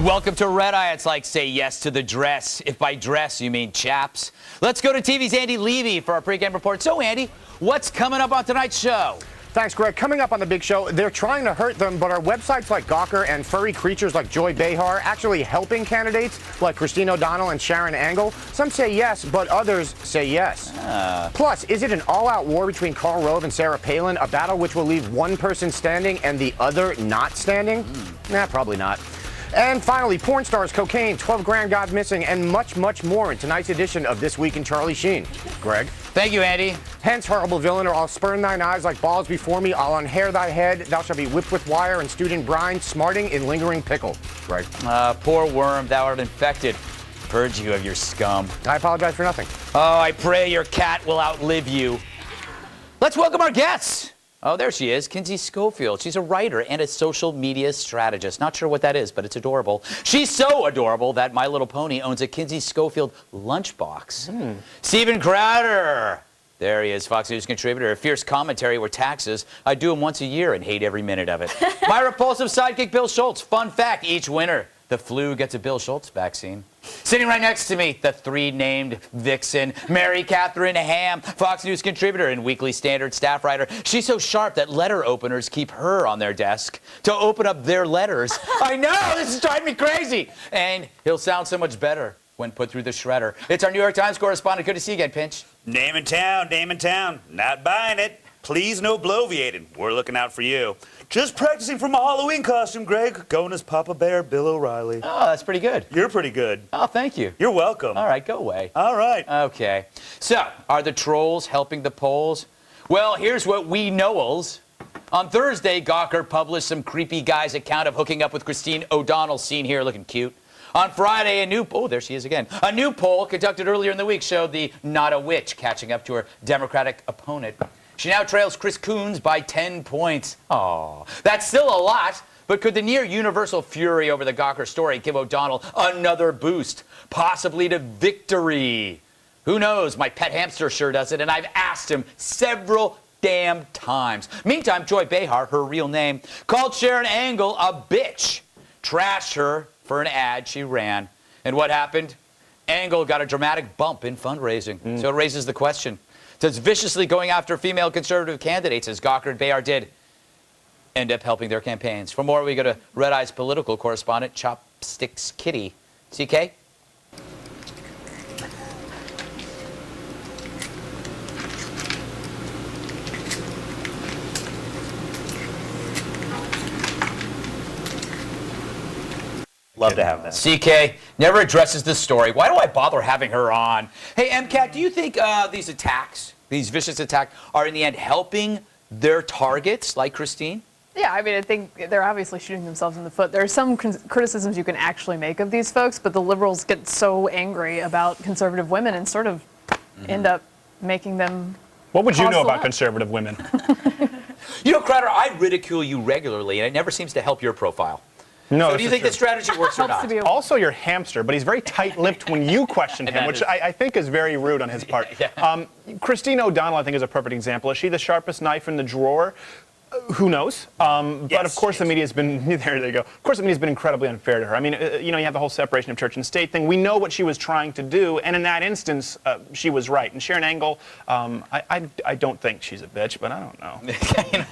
Welcome to Red Eye. It's like say yes to the dress. If by dress you mean chaps. Let's go to TV's Andy Levy for our pregame report. So, Andy, what's coming up on tonight's show? Thanks, Greg. Coming up on the big show, they're trying to hurt them, but are websites like Gawker and furry creatures like Joy Behar actually helping candidates like Christine O'Donnell and Sharon Angle? Some say yes, but others say yes. Plus, is it an all-out war between Karl Rove and Sarah Palin, a battle which will leave one person standing and the other not standing? Nah, probably not. And finally, porn stars, cocaine, 12 grand got missing, and much, much more in tonight's edition of This Week in Charlie Sheen. Greg? Thank you, Andy. Hence, horrible villain, or I'll spurn thine eyes like balls before me, I'll unhair thy head, thou shalt be whipped with wire and stewed in brine, smarting in lingering pickle. Greg? Poor worm, thou art infected. Purge you of your scum. I apologize for nothing. Oh, I pray your cat will outlive you. Let's welcome our guests. Oh, there she is, Kinsey Schofield. She's a writer and a social media strategist. Not sure what that is, but it's adorable. She's so adorable that My Little Pony owns a Kinsey Schofield lunchbox. Steven Crowder. There he is, Fox News contributor. A fierce commentary where taxes, I do them once a year and hate every minute of it. My repulsive sidekick, Bill Schultz. Fun fact, each winter, the flu gets a Bill Schultz vaccine. Sitting right next to me, the three-named vixen, Mary Catherine Ham, Fox News contributor and Weekly Standard staff writer. She's so sharp that letter openers keep her on their desk to open up their letters. I know, this is driving me crazy. And he'll sound so much better when put through the shredder. It's our New York Times correspondent. Good to see you again, Pinch. Name in town. Not buying it. Please no bloviating. We're looking out for you. Just practicing for my Halloween costume, Greg. Going as Papa Bear, Bill O'Reilly. Oh, that's pretty good. You're pretty good. Oh, thank you. You're welcome. All right, go away. All right. Okay. So, are the trolls helping the polls? Well, here's what we knows. On Thursday, Gawker published some creepy guy's account of hooking up with Christine O'Donnell, seen here looking cute. On Friday, there she is again. A new poll conducted earlier in the week showed the not a witch catching up to her Democratic opponent. She now trails Chris Coons by 10 points. Aw, that's still a lot, but could the near universal fury over the Gawker story give O'Donnell another boost, possibly to victory? Who knows? My pet hamster sure does it, and I've asked him several damn times. Meantime, Joy Behar, her real name, called Sharon Angle a bitch, trashed her for an ad she ran. And what happened? Angle got a dramatic bump in fundraising. So it raises the question, does viciously going after female conservative candidates, as Gawker and Behar did, end up helping their campaigns? For more, we go to Red Eye's political correspondent, Chopsticks Kitty. CK? Love to have that. CK never addresses this story. Why do I bother having her on? Hey, MCAT, do you think these attacks, these vicious attacks, are in the end helping their targets, like Christine? Yeah, I mean, I think they're obviously shooting themselves in the foot. There are some criticisms you can actually make of these folks, but the liberals get so angry about conservative women and sort of end up making them. What would you know about conservative women? You know, Crowder, I ridicule you regularly, and it never seems to help your profile. No, So do you think the strategy works or not? Also your hamster, but he's very tight-lipped when you question him, which I think is very rude on his part. Yeah. Christine O'Donnell, I think, is a perfect example. Is she the sharpest knife in the drawer? Who knows? But of course the media has been, there they go. Of course the media has been incredibly unfair to her. I mean, you know, you have the whole separation of church and state thing. We know what she was trying to do, and in that instance, she was right. And Sharon Angle, I don't think she's a bitch, but I don't know.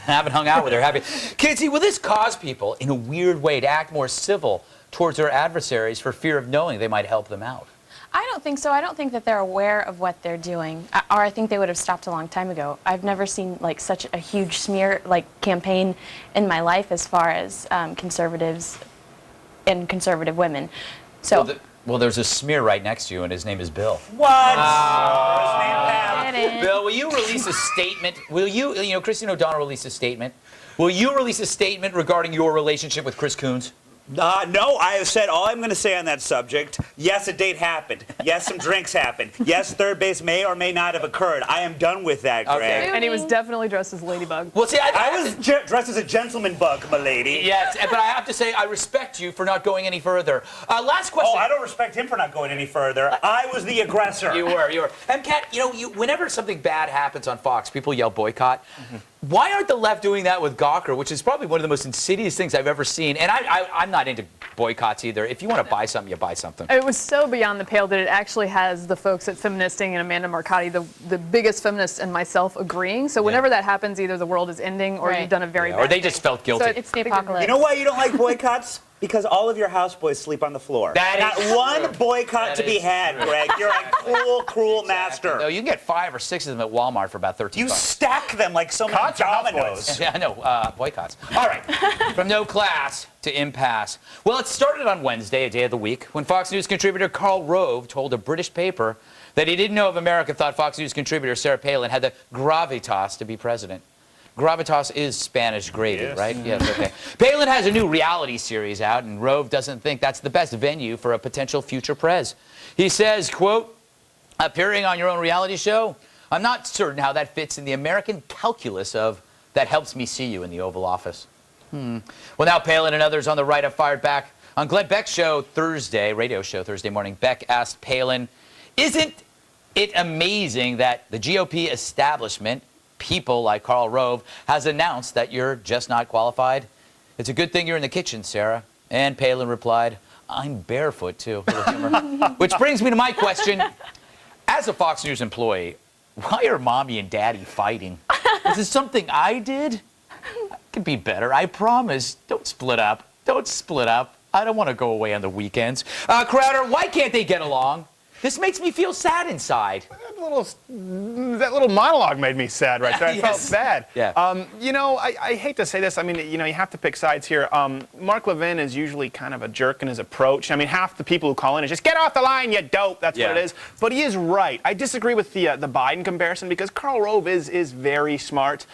Haven't hung out with her, have you? Kinsey, will this cause people, in a weird way, to act more civil towards their adversaries for fear of knowing they might help them out? I don't think so. I don't think that they're aware of what they're doing, or I think they would have stopped a long time ago. I've never seen like such a huge smear campaign in my life as far as conservatives and conservative women. So. Well, there's a smear right next to you, and his name is Bill. What? Bill, will you release a statement? Will you, Christine O'Donnell released a statement. Will you release a statement regarding your relationship with Chris Coons? No, I have said all I'm going to say on that subject. Yes, a date happened. Yes, some drinks happened. Yes, third base may or may not have occurred. I am done with that, Greg. Okay. And he was definitely dressed as Ladybug. Well, see, I was dressed as a gentleman bug, my lady. Yes, but I have to say, I respect you for not going any further. Last question. Oh, I don't respect him for not going any further. I was the aggressor. You were. And Kat, whenever something bad happens on Fox, people yell boycott. Why aren't the left doing that with Gawker, which is probably one of the most insidious things I've ever seen? And I'm not into boycotts either. If you want to buy something, you buy something. It was so beyond the pale that it actually has the folks at Feministing and Amanda Marcotti, the biggest feminists, and myself agreeing. So whenever that happens, either the world is ending or you've done a very bad or they thing. just felt guilty. So It's the apocalypse. You know why you don't like boycotts? Because all of your houseboys sleep on the floor. That Not is one true. boycott to be had, Greg. You're a cruel master. No, you can get 5 or 6 of them at Walmart for about 13 You bucks. stack them like so many Cots or dominoes. Yeah, I know, boycotts. All right, from no class to impasse. Well, it started on Wednesday, a day of the week, when Fox News contributor Karl Rove told a British paper that he didn't know if America thought Fox News contributor Sarah Palin had the gravitas to be president. Gravitas is Spanish gravy, right? Yes, okay. Palin has a new reality series out, and Rove doesn't think that's the best venue for a potential future prez. He says, quote, appearing on your own reality show, I'm not certain how that fits in the American calculus of that helps me see you in the Oval Office. Well, now Palin and others on the right have fired back. On Glenn Beck's show Thursday, radio show Thursday morning, Beck asked Palin, isn't it amazing that the GOP establishment, people like Karl Rove, has announced that you're just not qualified? It's a good thing you're in the kitchen, Sarah. And Palin replied, I'm barefoot, too. Which brings me to my question. As a Fox News employee, why are Mommy and Daddy fighting? Is this something I did? I can be better, I promise. Don't split up. Don't split up. I don't want to go away on the weekends. Crowder, why can't they get along? This makes me feel sad inside. That little monologue made me sad right there. I felt bad. Yeah. You know, I hate to say this. I mean, you know, you have to pick sides here. Mark Levin is usually kind of a jerk in his approach. I mean, half the people who call in is just get off the line, you dope. That's what it is. But he is right. I disagree with the Biden comparison because Karl Rove is very smart.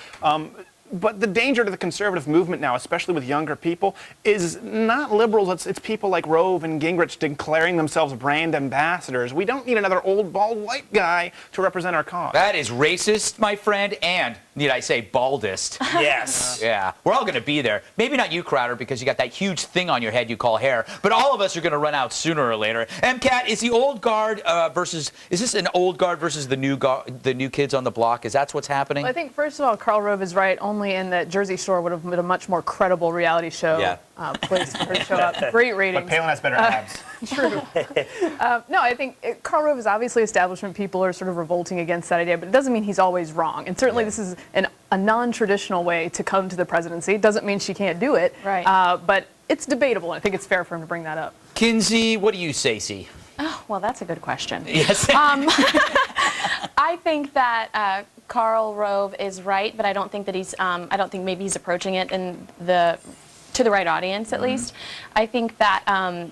But the danger to the conservative movement now, especially with younger people, is not liberals. It's people like Rove and Gingrich declaring themselves brand ambassadors. We don't need another old, bald, white guy to represent our cause. That is racist, my friend, and, need I say, baldest. Yes. Yeah, we're all going to be there. Maybe not you, Crowder, because you got that huge thing on your head you call hair, but all of us are going to run out sooner or later. MCAT, is the old guard is this an old guard versus the new kids on the block? Is that what's happening? Well, I think, first of all, Karl Rove is right, only in that Jersey Shore would have been a much more credible reality show place for her to show up. Great ratings. But Palin has better abs. True. No, I think Karl Rove is obviously establishment. People are sort of revolting against that idea, but it doesn't mean he's always wrong. And certainly this is a non-traditional way to come to the presidency. It doesn't mean she can't do it. Right. But it's debatable, and I think it's fair for him to bring that up. Kinsey, what do you say, C? Oh, well, that's a good question. Yes. I think that Karl Rove is right, but I don't think that I don't think maybe he's approaching it to the right audience, at least. I think that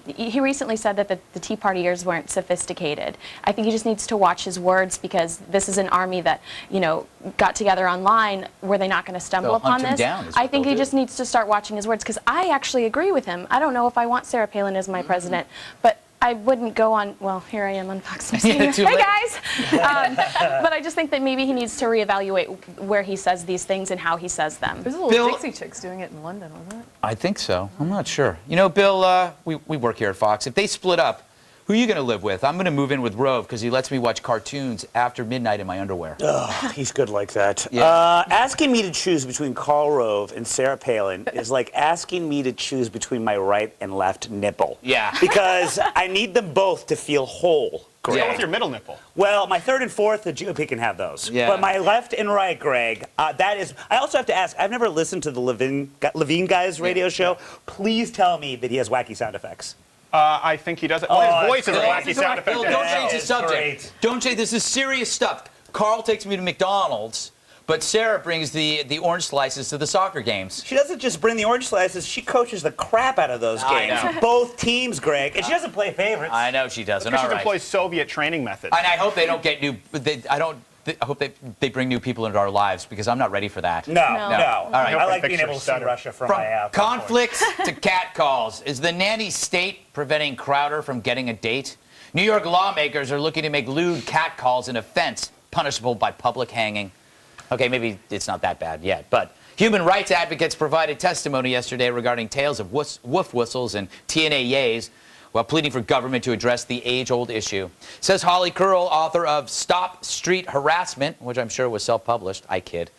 he recently said that the Tea Partiers weren't sophisticated. I think he just needs to watch his words because this is an army that, you know, got together online. Were they not going to stumble upon this? I think he just needs to start watching his words because I actually agree with him. I don't know if I want Sarah Palin as my president, but I wouldn't go on, well, here I am on Fox News. Hey, guys! But I just think that maybe he needs to reevaluate where he says these things and how he says them. There's a little Dixie Chicks doing it in London, wasn't it? I think so. I'm not sure. You know, Bill, we work here at Fox. If they split up, who are you going to live with? I'm going to move in with Rove because he lets me watch cartoons after midnight in my underwear. Oh, he's good like that. Yeah. Asking me to choose between Karl Rove and Sarah Palin is like asking me to choose between my right and left nipple. Yeah. Because I need them both to feel whole. What's wrong with your middle nipple? Well, my third and fourth, the GOP can have those. Yeah. But my left and right, Greg, that is... I also have to ask, I've never listened to the Levine Guy's radio show. Please tell me that he has wacky sound effects. I think he does it. Well, his voice is a wacky sound effect. Bill, don't change the subject. Great. Don't change. This is serious stuff. Carl takes me to McDonald's, but Sarah brings the orange slices to the soccer games. She doesn't just bring the orange slices, she coaches the crap out of those games. I know. Both teams, Greg. And she doesn't play favorites. I know she doesn't. Because All she right. employs Soviet training methods. And I hope they don't get new. I hope they bring new people into our lives because I'm not ready for that. No. All right. I like being able to see Russia from my conflicts to catcalls. Is the nanny state preventing Crowder from getting a date? New York lawmakers are looking to make lewd catcalls an offense punishable by public hanging. Okay, maybe it's not that bad yet, but human rights advocates provided testimony yesterday regarding tales of woof whistles and TNA yays while pleading for government to address the age-old issue. Says Holly Curl, author of Stop Street Harassment, which I'm sure was self-published. I kid.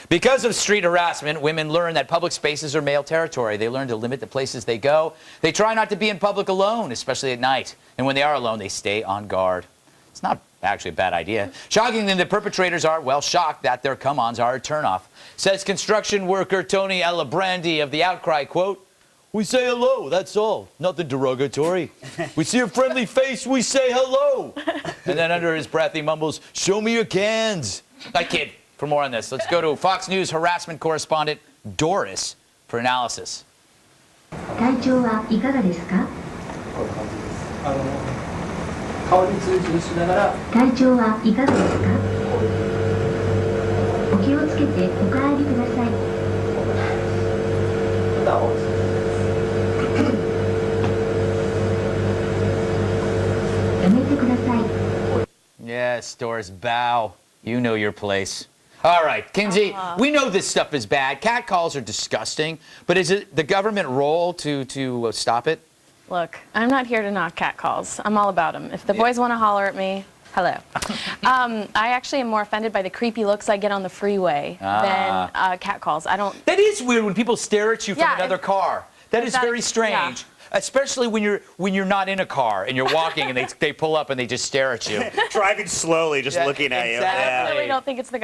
Because of street harassment, women learn that public spaces are male territory. They learn to limit the places they go. They try not to be in public alone, especially at night. And when they are alone, they stay on guard. It's not actually a bad idea. Shockingly, the perpetrators are, well, shocked that their come-ons are a turnoff. Says construction worker Tony Alabrandi of The Outcry, quote, "We say hello, that's all. Nothing derogatory. We see a friendly face, we say hello." And then under his breath, he mumbles, "Show me your cans." I kid. For more on this, let's go to Fox News harassment correspondent Doris for analysis. 体調はいかがですか？顔に通じしながら体調はいかがですか？お気をつけてお帰りください。やめてください。 Yes, Doris, bow. You know your place. All right, Kinsey, we know this stuff is bad. Catcalls are disgusting, but is it the government role to stop it? Look, I'm not here to knock catcalls. I'm all about them. If the boys want to holler at me, hello. I actually am more offended by the creepy looks I get on the freeway than catcalls. I don't. That is weird when people stare at you from Yeah, another car. That is very strange. Yeah. Especially when you're not in a car and you're walking and they pull up and they just stare at you. Driving slowly, just looking at you. Exactly. I really don't think it's the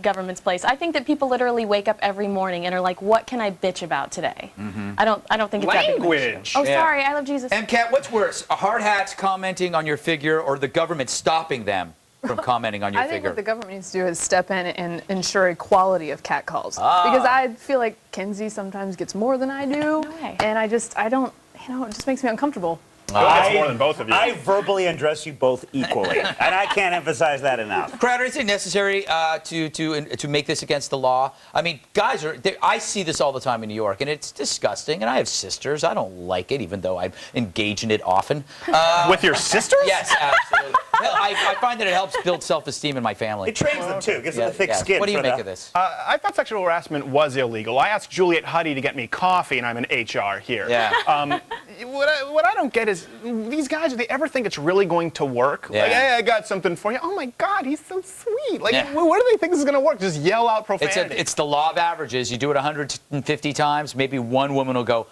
government's place. I think that people literally wake up every morning and are like, "What can I bitch about today?" I don't think it's that big of an issue. Language. Oh, Yeah. sorry, I love Jesus. And Kat, what's worse, a hard hats commenting on your figure or the government stopping them from commenting on your I think figure? what the government needs to do is step in and ensure equality of catcalls. Because I feel like Kinsey sometimes gets more than I do. No way. And I don't, it just makes me uncomfortable. That's more than both of you. I verbally undress you both equally, and I can't emphasize that enough. Crowder, is it necessary to make this against the law? I mean, guys I see this all the time in New York, and it's disgusting. And I have sisters. I don't like it, even though I engage in it often. With your sisters? Yes, absolutely. Well, I find that it helps build self-esteem in my family. It trains them too, gives them a thick Yes. skin. What do you for make the- of this? I thought sexual harassment was illegal. I asked Juliet Huddy to get me coffee, and I'm in HR here. Yeah. What I don't get is these guys, do they ever think it's really going to work? Yeah. Like, hey, I got something for you. Oh my God, he's so sweet. Like, Yeah. what do they think this is going to work? Just yell out profanity. It's the law of averages. You do it 150 times, maybe one woman will go,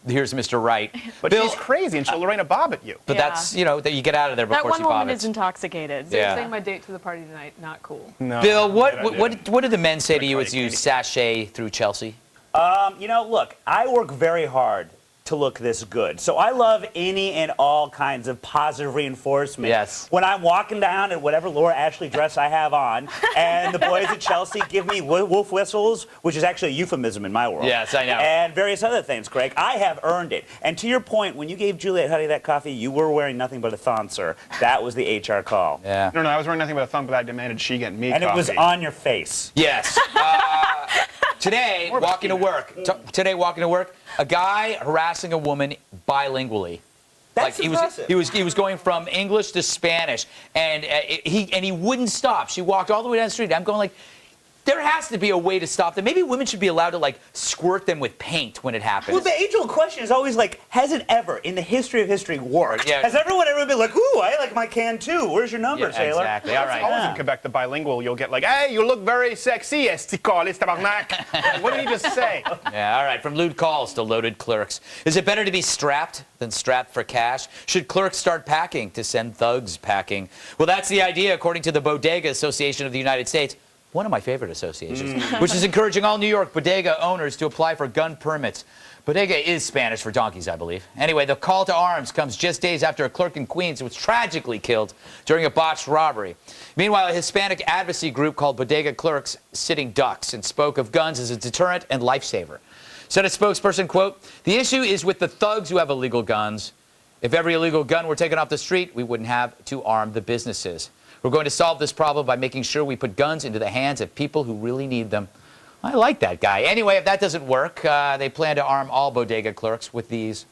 "Here's Mr. Right." But Bill, she's crazy, and she'll Lorena Bob at you. but Yeah. that's, that you get out of there That before one she woman vomits. is intoxicated. So you're Yeah. saying my date to the party tonight, not cool. No. Bill, Good idea. what do the men say to you Try as you candy. sashay through Chelsea? Look, I work very hard to look this good. So I love any and all kinds of positive reinforcement. Yes. When I'm walking down in whatever Laura Ashley dress I have on, and the boys at Chelsea give me wolf whistles, which is actually a euphemism in my world. Yes, I know. And various other things, Craig. I have earned it. And to your point, when you gave Juliet Huddy that coffee, you were wearing nothing but a thong, sir. That was the HR call. Yeah. No, I was wearing nothing but a thumb, but I demanded she get me And coffee. it was on your face. Yes. Today, walking to work, a guy harassing a woman bilingually. That's like impressive. he was going from English to Spanish, and he wouldn't stop. She walked all the way down the street. I'm going like, there has to be a way to stop them. Maybe women should be allowed to like squirt them with paint when it happens. Well, the age-old question is always like, has it ever, in the history of history, worked? Yeah. Has everyone ever been like, ooh, I like my can too. Where's your number, Yeah, sailor? exactly. All right. Always in Quebec, the bilingual, you'll get like, hey, you look very sexy, esticolis tabarnak. What did he just say? Yeah, all right. From lewd calls to loaded clerks. Is it better to be strapped than strapped for cash? Should clerks start packing to send thugs packing? Well, that's the idea, according to the Bodega Association of the United States. One of my favorite associations, which is encouraging all New York bodega owners to apply for gun permits. Bodega is Spanish for donkeys, I believe. Anyway, the call to arms comes just days after a clerk in Queens was tragically killed during a botched robbery. Meanwhile, a Hispanic advocacy group called Bodega Clerks Sitting Ducks and spoke of guns as a deterrent and lifesaver. Said a spokesperson, quote, "The issue is with the thugs who have illegal guns. If every illegal gun were taken off the street, we wouldn't have to arm the businesses. We're going to solve this problem by making sure we put guns into the hands of people who really need them." I like that guy. Anyway, if that doesn't work, they plan to arm all bodega clerks with these